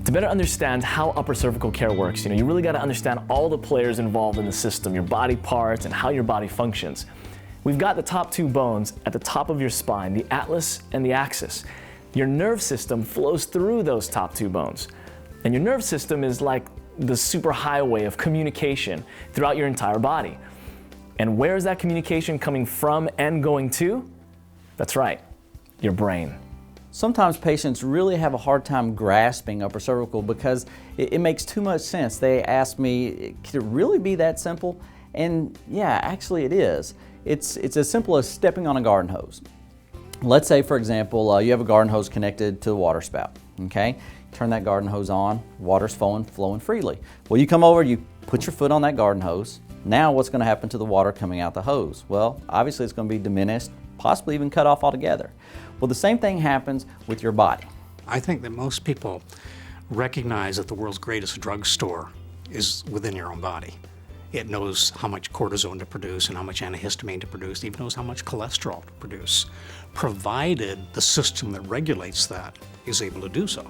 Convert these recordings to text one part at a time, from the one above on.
To better understand how upper cervical care works, you really got to understand all the players involved in the system, your body parts and how your body functions. We've got the top two bones at the top of your spine, the atlas and the axis. Your nerve system flows through those top two bones. And your nerve system is like the superhighway of communication throughout your entire body. And where is that communication coming from and going to? That's right, your brain. Sometimes patients really have a hard time grasping upper cervical because it makes too much sense. They ask me, could it really be that simple? And yeah, actually it is. It's as simple as stepping on a garden hose. Let's say, for example, you have a garden hose connected to the water spout, okay? Turn that garden hose on, water's flowing freely. Well, you come over, you put your foot on that garden hose. Now what's gonna happen to the water coming out the hose? Well, obviously it's gonna be diminished, possibly even cut off altogether. Well, the same thing happens with your body. I think that most people recognize that the world's greatest drugstore is within your own body. It knows how much cortisone to produce and how much antihistamine to produce. It even knows how much cholesterol to produce, provided the system that regulates that is able to do so.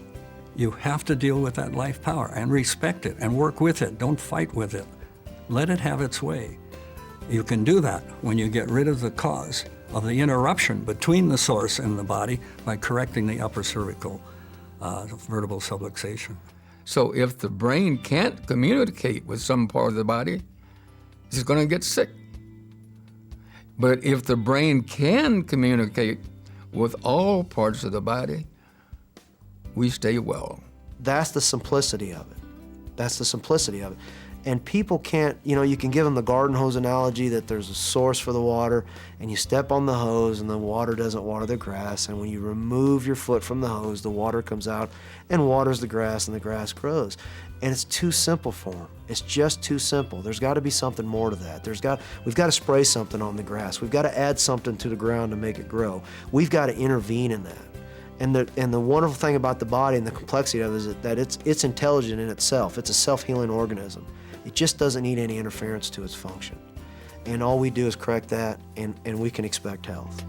You have to deal with that life power and respect it and work with it. Don't fight with it. Let it have its way. You can do that when you get rid of the cause of the interruption between the source and the body by correcting the upper cervical vertebral subluxation. So if the brain can't communicate with some part of the body, it's going to get sick. But if the brain can communicate with all parts of the body, we stay well. That's the simplicity of it. That's the simplicity of it. And people can't, you can give them the garden hose analogy that there's a source for the water and you step on the hose and the water doesn't water the grass, and when you remove your foot from the hose, the water comes out and waters the grass and the grass grows. And it's too simple for them. It's just too simple. There's got to be something more to that. We've got to spray something on the grass. We've got to add something to the ground to make it grow. We've got to intervene in that. And the wonderful thing about the body and the complexity of it is that it's intelligent in itself. It's a self-healing organism. It just doesn't need any interference to its function. And all we do is correct that, and we can expect health.